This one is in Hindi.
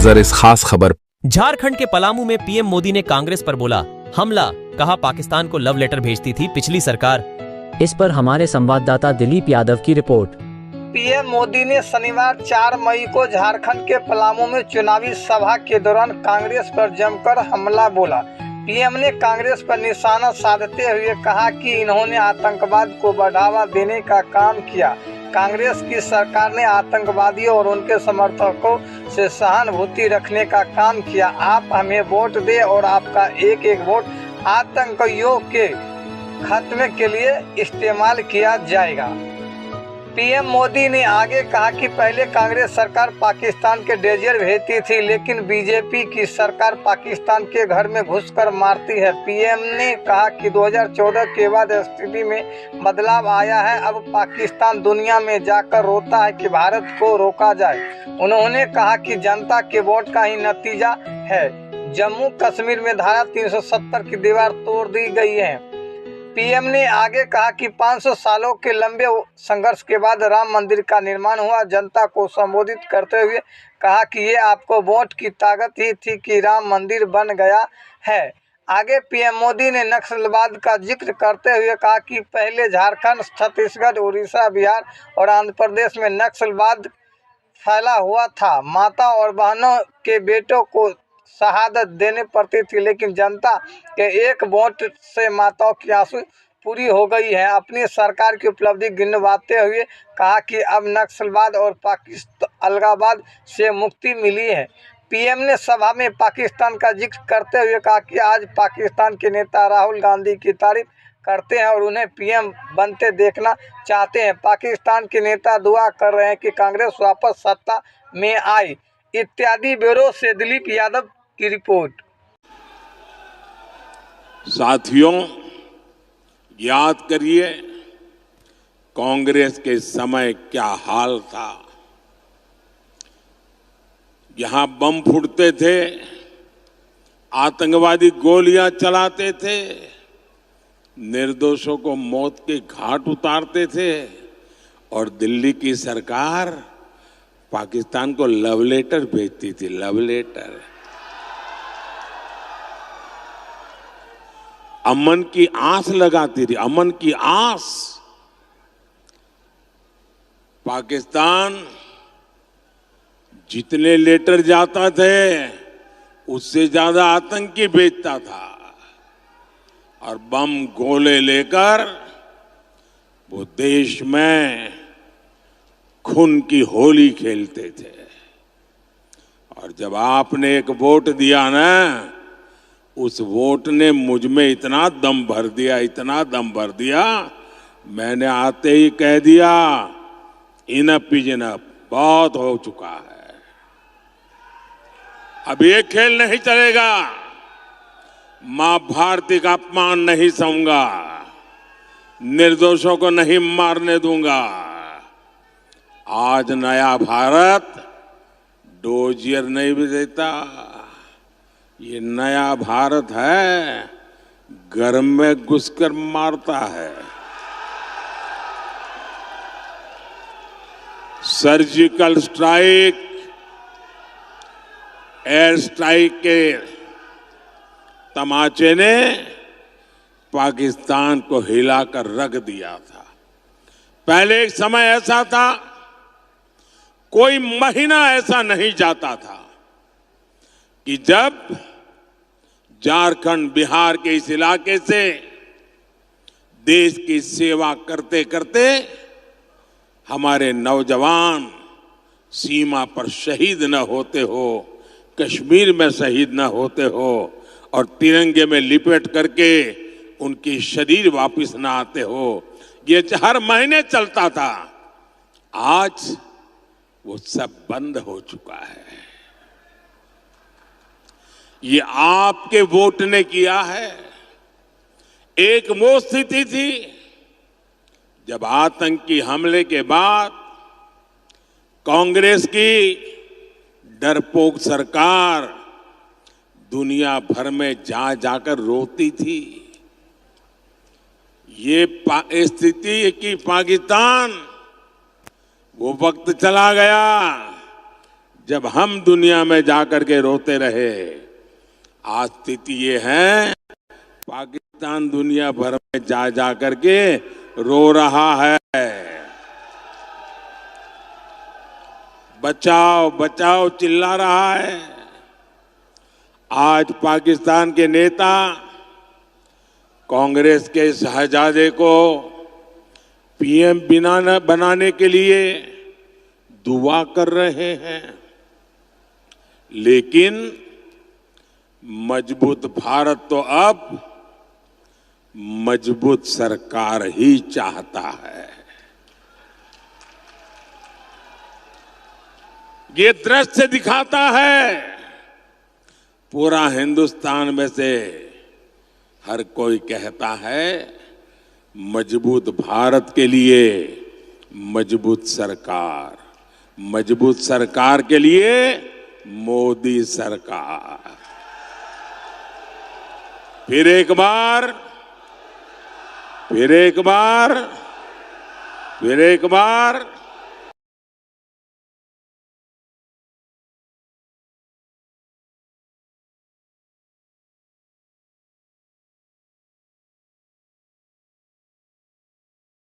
नजर इस खास खबर। झारखंड के पलामू में पीएम मोदी ने कांग्रेस पर बोला हमला, कहा पाकिस्तान को लव लेटर भेजती थी पिछली सरकार। इस पर हमारे संवाददाता दिलीप यादव की रिपोर्ट। पीएम मोदी ने शनिवार 4 मई को झारखंड के पलामू में चुनावी सभा के दौरान कांग्रेस पर जमकर हमला बोला। पीएम ने कांग्रेस पर निशाना साधते हुए कहा कि इन्होंने आतंकवाद को बढ़ावा देने का काम किया। कांग्रेस की सरकार ने आतंकवादियों और उनके समर्थकों से सहानुभूति रखने का काम किया। आप हमें वोट दें और आपका एक एक वोट आतंकियों के खात्मे के लिए इस्तेमाल किया जाएगा। पीएम मोदी ने आगे कहा कि पहले कांग्रेस सरकार पाकिस्तान के डेजर भेजती थी, लेकिन बीजेपी की सरकार पाकिस्तान के घर में घुसकर मारती है। पीएम ने कहा कि 2014 के बाद स्थिति में बदलाव आया है। अब पाकिस्तान दुनिया में जाकर रोता है कि भारत को रोका जाए। उन्होंने कहा कि जनता के वोट का ही नतीजा है। जम्मू कश्मीर में धारा 370 की दीवार तोड़ दी गई है। पीएम ने आगे कहा कि 500 सालों के लंबे संघर्ष के बाद राम मंदिर का निर्माण हुआ। जनता को संबोधित करते हुए कहा कि ये आपको वोट की ताकत ही थी कि राम मंदिर बन गया है। आगे पीएम मोदी ने नक्सलवाद का जिक्र करते हुए कहा कि पहले झारखंड, छत्तीसगढ़, उड़ीसा, बिहार और आंध्र प्रदेश में नक्सलवाद फैला हुआ था। माता और बहनों के बेटों को शहादत देने पड़ती थी, लेकिन जनता के एक वोट से माताओं की आंसू पूरी हो गई है। अपनी सरकार की उपलब्धि गिनवाते हुए कहा कि अब नक्सलवाद और पाकिस्तान अलगाववाद से मुक्ति मिली है। पीएम ने सभा में पाकिस्तान का जिक्र करते हुए कहा कि आज पाकिस्तान के नेता राहुल गांधी की तारीफ करते हैं और उन्हें पीएम बनते देखना चाहते हैं। पाकिस्तान के नेता दुआ कर रहे हैं कि कांग्रेस वापस सत्ता में आए। इत्यादि ब्यूरो से दिलीप यादव की रिपोर्ट। साथियों, याद करिए कांग्रेस के समय क्या हाल था। यहां बम फूटते थे, आतंकवादी गोलियां चलाते थे, निर्दोषों को मौत के घाट उतारते थे और दिल्ली की सरकार पाकिस्तान को लव लेटर भेजती थी। लव लेटर, अमन की आस लगाती थी, अमन की आस। पाकिस्तान जितने लेटर जाता थे उससे ज्यादा आतंकी भेजता था और बम गोले लेकर वो देश में खून की होली खेलते थे। और जब आपने एक वोट दिया ना, उस वोट ने मुझ में इतना दम भर दिया, इतना दम भर दिया, मैंने आते ही कह दिया इनफ इज इनफ, बहुत हो चुका है, अब ये खेल नहीं चलेगा। मां भारती का अपमान नहीं सहूंगा, निर्दोषों को नहीं मारने दूंगा। आज नया भारत डोजियर नहीं भी देता, ये नया भारत है घर में घुसकर मारता है। सर्जिकल स्ट्राइक, एयर स्ट्राइक के तमाचे ने पाकिस्तान को हिलाकर रख दिया था। पहले एक समय ऐसा था, कोई महीना ऐसा नहीं जाता था कि जब झारखंड, बिहार के इस इलाके से देश की सेवा करते करते हमारे नौजवान सीमा पर शहीद न होते हो, कश्मीर में शहीद न होते हो और तिरंगे में लिपट करके उनकी शरीर वापस न आते हो। ये हर महीने चलता था। आज वो सब बंद हो चुका है। ये आपके वोट ने किया है। एक वो स्थिति थी जब आतंकी हमले के बाद कांग्रेस की डरपोक सरकार दुनिया भर में जा जाकर रोती थी। ये स्थिति कि पाकिस्तान वो वक्त चला गया जब हम दुनिया में जाकर के रोते रहे, आज स्थिति ये है पाकिस्तान दुनिया भर में जा जा करके रो रहा है। बचाओ बचाओ चिल्ला रहा है। आज पाकिस्तान के नेता कांग्रेस के शहजादे को पीएम बनाने के लिए दुआ कर रहे हैं, लेकिन मजबूत भारत तो अब मजबूत सरकार ही चाहता है। ये दृश्य दिखाता है पूरा हिंदुस्तान में से हर कोई कहता है मजबूत भारत के लिए मजबूत सरकार के लिए मोदी सरकार। फिर एक बार